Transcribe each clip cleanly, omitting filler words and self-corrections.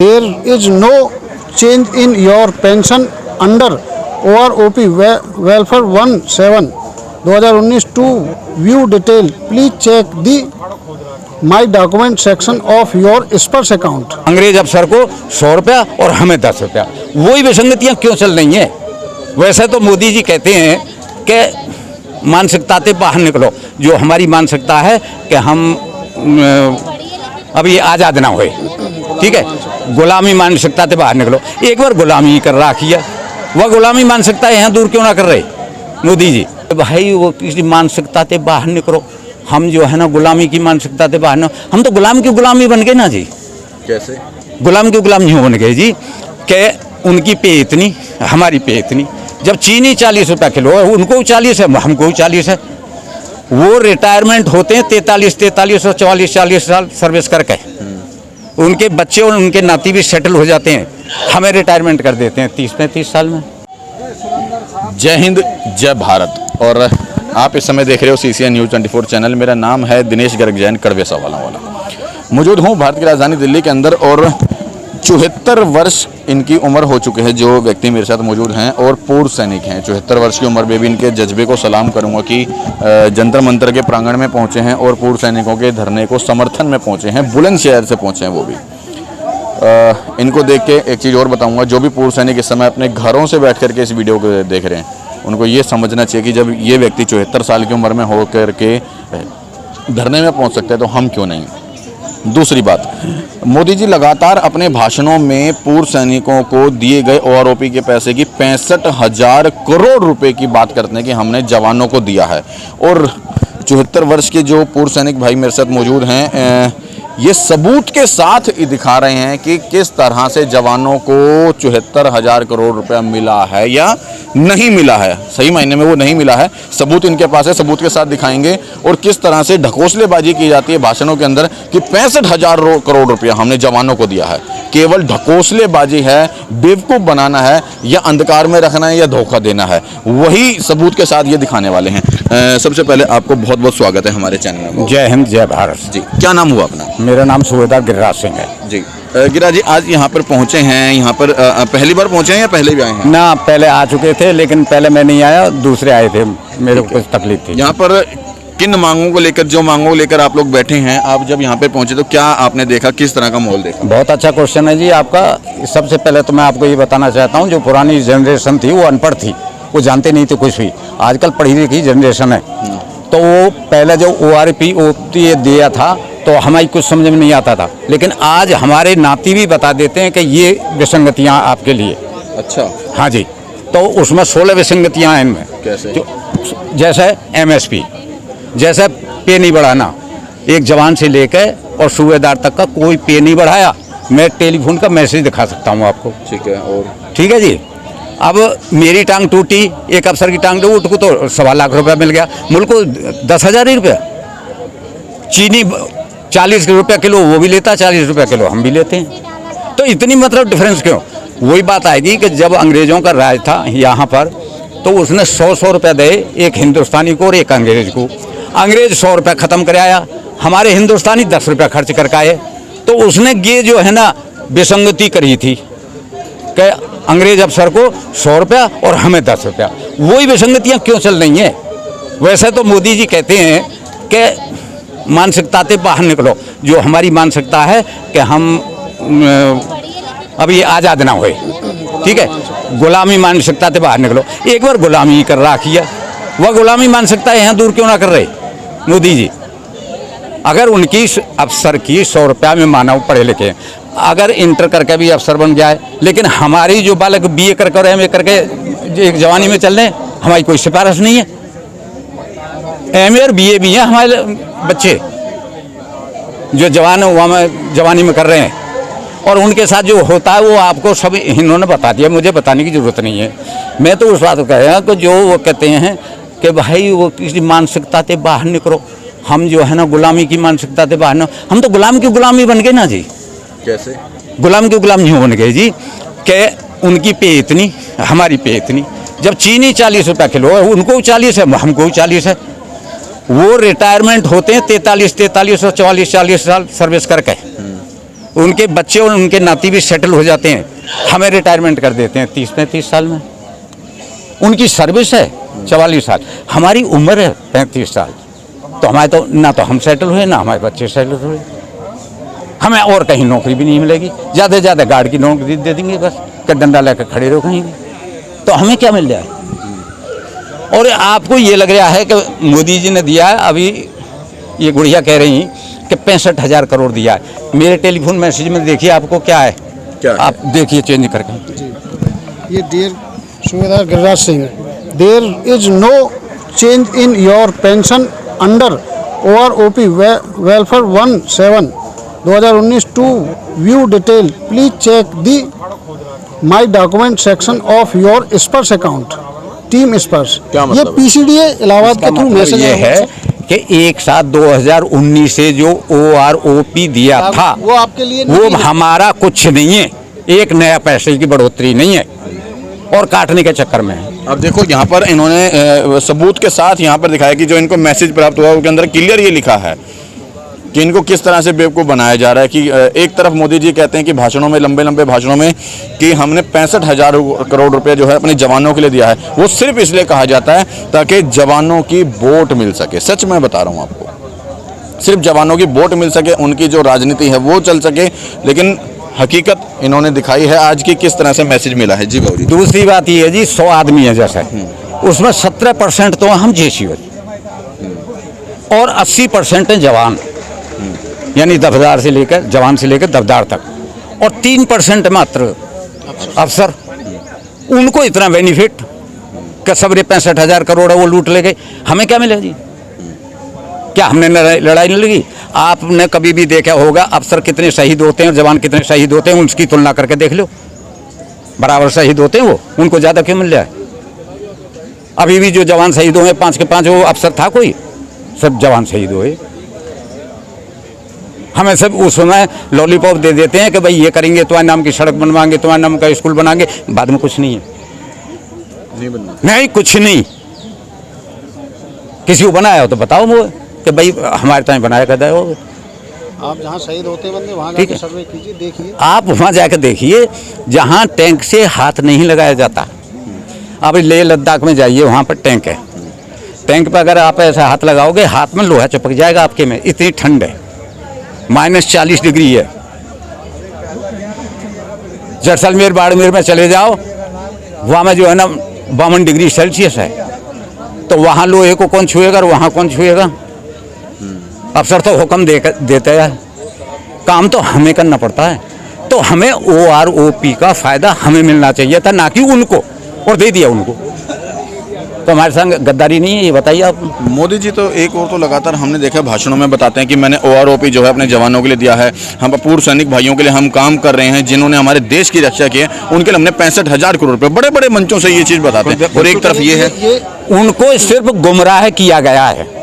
There is no change in your pension under OROP Welfare 17 2019 to view detail. Please check the My Document section of your स्पर्श account. अंग्रेज अफसर को 100 रुपया और हमें 10 रुपया, वही विसंगतियाँ क्यों चल रही हैं? वैसे तो मोदी जी कहते हैं कि मानसिकता से बाहर निकलो। जो हमारी मानसिकता है कि हम अभी आज़ाद ना हुए, ठीक है, गुलामी मानसिकता से बाहर निकलो। एक बार गुलामी कर रखी है, वह गुलामी मानसिकता यहाँ दूर क्यों ना कर रहे मोदी जी? भाई वो किसी मानसिकता से बाहर निकलो। हम जो है ना गुलामी की मानसिकता से बाहर ना, हम तो गुलाम की गुलामी बन गए ना जी। कैसे गुलाम की गुलाम यूँ बन गए जी कि उनकी पे इतनी, हमारी पे इतनी। जब चीनी 40 रुपया किलो है, उनको 40 है, हमको 40 है। वो रिटायरमेंट होते हैं 43 और 40 साल सर्विस करके, उनके बच्चे और उनके नाती भी सेटल हो जाते हैं, हमें रिटायरमेंट कर देते हैं 30-35 साल में। जय हिंद, जय भारत। और आप इस समय देख रहे हो CCN न्यूज़ 24 चैनल। मेरा नाम है दिनेश गर्ग जैन, कड़वे सवालों वाला। मौजूद हूँ भारत की राजधानी दिल्ली के अंदर और 74 वर्ष इनकी उम्र हो चुके हैं जो व्यक्ति मेरे साथ मौजूद हैं और पूर्व सैनिक हैं। 74 वर्ष की उम्र में भी इनके जज्बे को सलाम करूंगा कि जंतर मंतर के प्रांगण में पहुंचे हैं और पूर्व सैनिकों के धरने को समर्थन में पहुंचे हैं, बुलंदशहर से पहुंचे हैं वो भी। इनको देख के एक चीज़ और बताऊंगा, जो भी पूर्व सैनिक इस समय अपने घरों से बैठ करके इस वीडियो को देख रहे हैं, उनको ये समझना चाहिए कि जब ये व्यक्ति 74 साल की उम्र में हो करके धरने में पहुँच सकते हैं तो हम क्यों नहीं। दूसरी बात, मोदी जी लगातार अपने भाषणों में पूर्व सैनिकों को दिए गए OROP के पैसे की 65,000 करोड़ रुपए की बात करते हैं कि हमने जवानों को दिया है। और 74 वर्ष के जो पूर्व सैनिक भाई मेरे साथ मौजूद हैं, ये सबूत के साथ दिखा रहे हैं कि किस तरह से जवानों को 74,000 करोड़ रुपया मिला है या नहीं मिला है। सही मायने में वो नहीं मिला है, सबूत इनके पास है, सबूत के साथ दिखाएंगे। और किस तरह से ढकोसलेबाजी की जाती है भाषणों के अंदर कि 65,000 करोड़ रुपया हमने जवानों को दिया है। केवल ढकोसलेबाजी है, बेवकूफ़ बनाना है, या अंधकार में रखना है, या धोखा देना है, वही सबूत के साथ ये दिखाने वाले हैं। सबसे पहले आपको बहुत बहुत स्वागत है हमारे चैनल में। जय हिंद, जय भारत जी। क्या नाम हुआ अपना? मेरा नाम सूबेदार गिरिराज सिंह है जी। गिरिराज जी, आज यहाँ पर पहुँचे हैं, यहाँ पर पहली बार पहुँचे हैं या पहले भी आए हैं? ना, पहले आ चुके थे, लेकिन पहले मैं नहीं आया, दूसरे आए थे, मेरे को कुछ तकलीफ थी। यहाँ पर किन मांगों को लेकर, जो मांगों को लेकर आप लोग बैठे हैं, आप जब यहाँ पे पहुँचे तो क्या आपने देखा, किस तरह का माहौल देखा? बहुत अच्छा क्वेश्चन है जी आपका। सबसे पहले तो मैं आपको ये बताना चाहता हूँ, जो पुरानी जनरेशन थी वो अनपढ़ थी, वो जानते नहीं थे कुछ भी। आजकल पढ़ी लिखी जनरेशन है, तो वो पहले जो OROP दिया था तो हमारी कुछ समझ में नहीं आता था, लेकिन आज हमारे नाती भी बता देते हैं कि ये विसंगतियाँ आपके लिए। अच्छा। हाँ जी, तो उसमें 16 विसंगतियाँ हैं इनमें। कैसे? जैसे MSP, जैसे पे नहीं बढ़ाना, एक जवान से लेकर और सूबेदार तक का कोई पे नहीं बढ़ाया। मैं टेलीफोन का मैसेज दिखा सकता हूँ आपको। ठीक है। और ठीक है जी। अब मेरी टांग टूटी, एक अफसर की टांग टूटी, उसको तो 1.25 लाख रुपया मिल गया, मुल्क को 10,000 ही रुपया। चीनी 40 रुपया किलो वो भी लेता, 40 रुपया किलो हम भी लेते हैं, तो इतनी मतलब डिफरेंस क्यों? वही बात आएगी कि जब अंग्रेज़ों का राज था यहाँ पर, तो उसने 100 रुपया दे, एक हिंदुस्तानी को और एक अंग्रेज को। अंग्रेज 100 रुपया ख़त्म कर आया, हमारे हिंदुस्तानी 10 रुपया खर्च करके आए। तो उसने ये जो है ना विसंगति करी थी कि अंग्रेज अफसर को 100 रुपया और हमें 10 रुपया, वही विसंगतियाँ क्यों चल रही हैं? वैसे तो मोदी जी कहते हैं कि मानसिकता से बाहर निकलो। जो हमारी मानसिकता है कि हम अभी आज़ाद ना हुए, ठीक है, गुलामी मानसिकता से बाहर निकलो। एक बार गुलामी कर रखी है, वह गुलामी मानसिकता यहाँ दूर क्यों ना कर रहे मोदी जी? अगर उनकी अफसर की 100 रुपया में मानव पढ़े लिखे, अगर इंटर करके भी अफसर बन जाए, लेकिन हमारी जो बालक BA करके और MA करके एक जवानी में चल रहे हैं, हमारी कोई सिफारिश नहीं है। MA और BA भी हैं हमारे बच्चे जो जवान जवानी में कर रहे हैं, और उनके साथ जो होता है वो आपको सब इन्होंने बता दिया, मुझे बताने की ज़रूरत नहीं है। मैं तो उस बात को कह रहा हूँ कि जो वो कहते हैं कि भाई वो किसी मानसिकता से बाहर निकलो, हम जो है ना गुलामी की मानसिकता से बाहर ना, हम तो गुलाम की गुलामी बन गए ना जी। कैसे? गुलाम की गुलाम यूँ बन गए जी कि उनकी पे इतनी, हमारी पे इतनी। जब चीनी 40 रुपया किलो है, उनको 40 है, हमको 40 है। वो रिटायरमेंट होते हैं 43 और 40 साल सर्विस करके, उनके बच्चे और उनके नाती भी सेटल हो जाते हैं, हमें रिटायरमेंट कर देते हैं 30-35 साल में। उनकी सर्विस है 44 साल, हमारी उम्र है 35 साल। तो हमारे तो ना तो हम सेटल हुए ना हमारे बच्चे सेटल हुए, हमें और कहीं नौकरी भी नहीं मिलेगी। ज़्यादा से ज़्यादा गार्ड की नौकरी दे देंगे, बस कि डंडा लेकर खड़े रहो कहीं भी, तो हमें क्या मिल जाए। और आपको ये लग रहा है कि मोदी जी ने दिया है, अभी ये गुड़िया कह रही कि 65,000 करोड़ दिया है। मेरे टेलीफोन मैसेज में देखिए आपको क्या है, आप देखिए चेंज करके। ये डियर सूबेदार Giriraj Singh, there is no change in your pension under OROP welfare 17 2019 to view detail please check the my document section of your Sparsh account team Sparsh. क्या ये मतलब है? PCDA इलाहाबाद के थ्रू मतलब मैसेज ये है कि एक साथ 2019 से जो OROP दिया था वो आपके लिए वो नहीं है। हमारा कुछ नहीं है, एक नया पैसे की बढ़ोतरी नहीं है और काटने के चक्कर में है। अब देखो यहाँ पर इन्होंने सबूत के साथ यहाँ पर दिखाया कि जो इनको मैसेज प्राप्त हुआ उसके अंदर क्लियर ये लिखा है कि इनको किस तरह से बेवकूफ़ बनाया जा रहा है। कि एक तरफ मोदी जी कहते हैं कि भाषणों में, लंबे लंबे भाषणों में, कि हमने 65,000 करोड़ रुपए जो है अपने जवानों के लिए दिया है, वो सिर्फ इसलिए कहा जाता है ताकि जवानों की वोट मिल सके। सच मैं बता रहा हूँ आपको, सिर्फ जवानों की वोट मिल सके, उनकी जो राजनीति है वो चल सके। लेकिन हकीकत इन्होंने दिखाई है आज की किस तरह से मैसेज मिला है। जी बाबू जी। दूसरी बात ये है जी, 100 आदमी है जैसा, उसमें 17% तो हम JCO और 80% है जवान, यानी दफदार से लेकर जवान से लेकर दफदार तक, और 3% मात्र अफसर। उनको इतना बेनिफिट कि सबरे 65,000 करोड़ है वो लूट ले गए, हमें क्या मिला जी? क्या हमने लड़ाई नहीं लगी? आपने कभी भी देखा होगा अफसर कितने शहीद होते हैं और जवान कितने शहीद होते हैं, उसकी तुलना करके देख लो, बराबर शहीद होते हैं वो, उनको ज़्यादा क्यों मिल रहा है? अभी भी जो जवान शहीद हुए 5 के 5 वो अफसर था कोई? सब जवान शहीद हुए। हमें सब उस समय लॉलीपॉप दे देते हैं कि भाई ये करेंगे, तुम्हारे नाम की सड़क बनवाएंगे, तुम्हारे नाम का स्कूल बनाएंगे, बाद में कुछ नहीं है, नहीं बनना, नहीं कुछ नहीं। किसी को बनाया हो तो बताओ वो कि भाई हमारे टाइम बनाया करता है वो। आप जहाँ शहीद होते बंदे वहाँ ठीक जाके है। सर्वे कीजिए, देखिए। आप वहाँ जाकर देखिए जहाँ टैंक से हाथ नहीं लगाया जाता। आप लेह लद्दाख में जाइए, वहाँ पर टैंक है, टैंक पर अगर आप ऐसा हाथ लगाओगे हाथ में लोहा चिपक जाएगा आपके में, इतनी ठंड है, -40 डिग्री है। जैसलमेर बाड़मेर में चले जाओ, वहाँ में जो है ना 52 डिग्री सेल्सियस है, तो वहाँ लोहे को कौन छुएगा और वहाँ कौन छुएगा? अफसर तो हुक्म देते हैं, काम तो हमें करना पड़ता है। तो हमें OROP का फ़ायदा हमें मिलना चाहिए था, ना कि उनको, और दे दिया उनको। तो हमारे संग गद्दारी नहीं है, ये बताइए आप। मोदी जी तो एक और तो लगातार हमने देखा भाषणों में बताते हैं कि मैंने OROP जो है अपने जवानों के लिए दिया है, हम पूर्व सैनिक भाइयों के लिए हम काम कर रहे हैं जिन्होंने हमारे देश की रक्षा की है, उनके लिए हमने 65,000 करोड़ रुपए, बड़े बड़े मंचों से ये चीज़ बताते हैं। और एक तरफ ये है, उनको सिर्फ गुमराह किया गया है।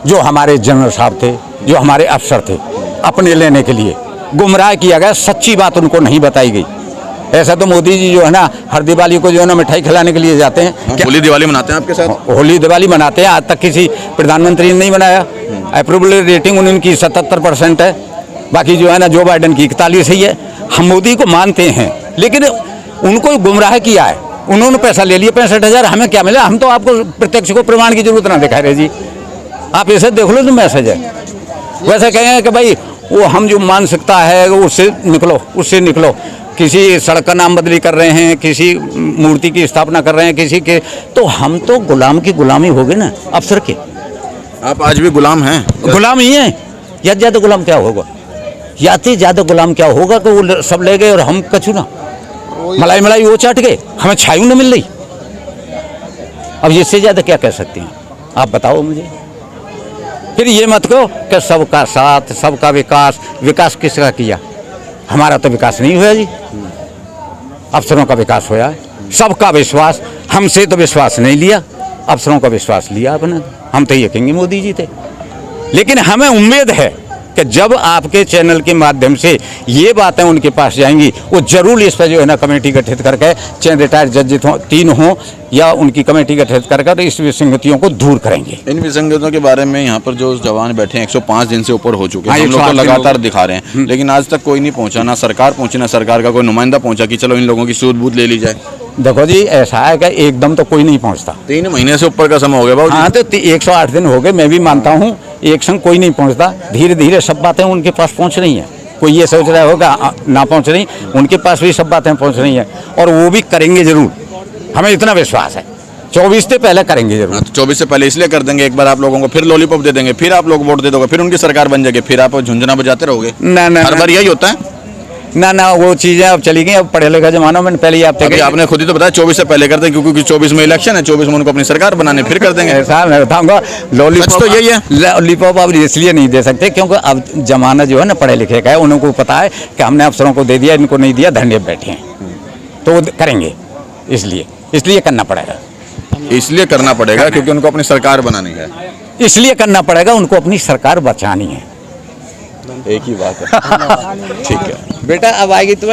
जो हमारे जनरल साहब थे, जो हमारे अफसर थे, अपने लेने के लिए गुमराह किया गया, सच्ची बात उनको नहीं बताई गई। ऐसा तो मोदी जी जो है ना हर दिवाली को जो है ना मिठाई खिलाने के लिए जाते हैं। होली दिवाली मनाते हैं आपके साथ? होली दिवाली मनाते हैं, आज तक किसी प्रधानमंत्री ने नहीं बनाया। अप्रूवल रेटिंग उनकी 77% है, बाकी जो है ना जो बाइडन की 41 ही है। हम मोदी को मानते हैं, लेकिन उनको गुमराह किया है, उन्होंने पैसा ले लिया 65,000, हमें क्या मिला? हम तो आपको प्रत्यक्ष को प्रमाण की जरूरत ना दिखा रहे जी, आप ऐसे देख लो तो मैसेज है। वैसे कहें कि भाई वो हम जो मानसिकता है उससे निकलो, उससे निकलो। किसी सड़क का नाम बदली कर रहे हैं, किसी मूर्ति की स्थापना कर रहे हैं, किसी के, तो हम तो गुलाम की गुलामी हो गए ना अफसर के। आप आज भी गुलाम हैं? गुलाम ही हैं, या ज़्यादा गुलाम क्या होगा? या तो ज़्यादा गुलाम क्या होगा कि वो सब ले गए और हम कछु ना, मलाई मलाई वो चाट गए, हमें छायू ना मिल रही। अब इससे ज़्यादा क्या कह सकते हैं आप बताओ मुझे। फिर ये मत कहो कि सबका साथ, सबका विकास। विकास किसका किया? हमारा तो विकास नहीं हुआ जी, अफसरों का विकास हुआ है। सबका विश्वास, हमसे तो विश्वास नहीं लिया, अफसरों का विश्वास लिया आपने। हम तो ये कहेंगे मोदी जी थे, लेकिन हमें उम्मीद है कि जब आपके चैनल के माध्यम से ये बातें उनके पास जाएंगी, वो जरूर इस पर जो है ना कमेटी गठित करके, चाहे रिटायर्ड जज हो, 3 हों या उनकी कमेटी गठित करके तो इस विसंगतियों को दूर करेंगे। इन विसंगतियों के बारे में यहाँ पर जो जवान बैठे हैं 105 दिन से ऊपर हो चुके हैं, हाँ, हम लोग तो 108 दिन लगातार हो गए। दिखा रहे हैं, लेकिन आज तक कोई नहीं पहुंचा, ना सरकार पहुंची, ना सरकार का कोई नुमाइंदा पहुंचा कि चलो इन लोगों की सूद बूद ले ली जाए। देखो जी, ऐसा है कि एकदम तो कोई नहीं पहुंचता। 3 महीने से ऊपर का समय हो गया बाबू। हाँ, तो 108 दिन हो गए, मैं भी मानता हूँ, एक संग कोई नहीं पहुंचता। धीरे धीरे सब बातें उनके पास पहुंच रही हैं। कोई ये सोच रहा होगा ना पहुंच रही, उनके पास भी सब बातें पहुंच रही हैं और वो भी करेंगे जरूर, हमें इतना विश्वास है। 24 से पहले करेंगे जरूर। हाँ, तो 24 से पहले इसलिए कर देंगे, एक बार आप लोगों को फिर लॉलीपॉप दे देंगे, फिर आप लोग वोट दे दोगे, फिर उनकी सरकार बन जाएगी, फिर आप झुंझुना बजाते रहोगे। ना ना हर बार यही होता है। ना, वो चीजें अब चली गई। अब पढ़े लिखे जमाना में पहले ही अभी आपने खुद ही तो बताया 24 से पहले कर देंगे, क्योंकि 24 में इलेक्शन है, 24 में उनको अपनी सरकार बनाने, फिर कर देंगे। ऐसा मैं बताऊंगा, लॉलीपॉप तो यही है। लॉलीपॉप अब इसलिए नहीं दे सकते क्योंकि अब जमाना जो है ना पढ़े लिखे का है, उनको पता है कि हमने अफसरों को दे दिया, इनको नहीं दिया, धरने पे बैठे हैं, तो वो करेंगे। इसलिए करना पड़ेगा। इसलिए करना पड़ेगा क्योंकि उनको अपनी सरकार बनानी है। इसलिए करना पड़ेगा, उनको अपनी सरकार बचानी है। एक ही बात है। ठीक है बेटा अब आएगी तो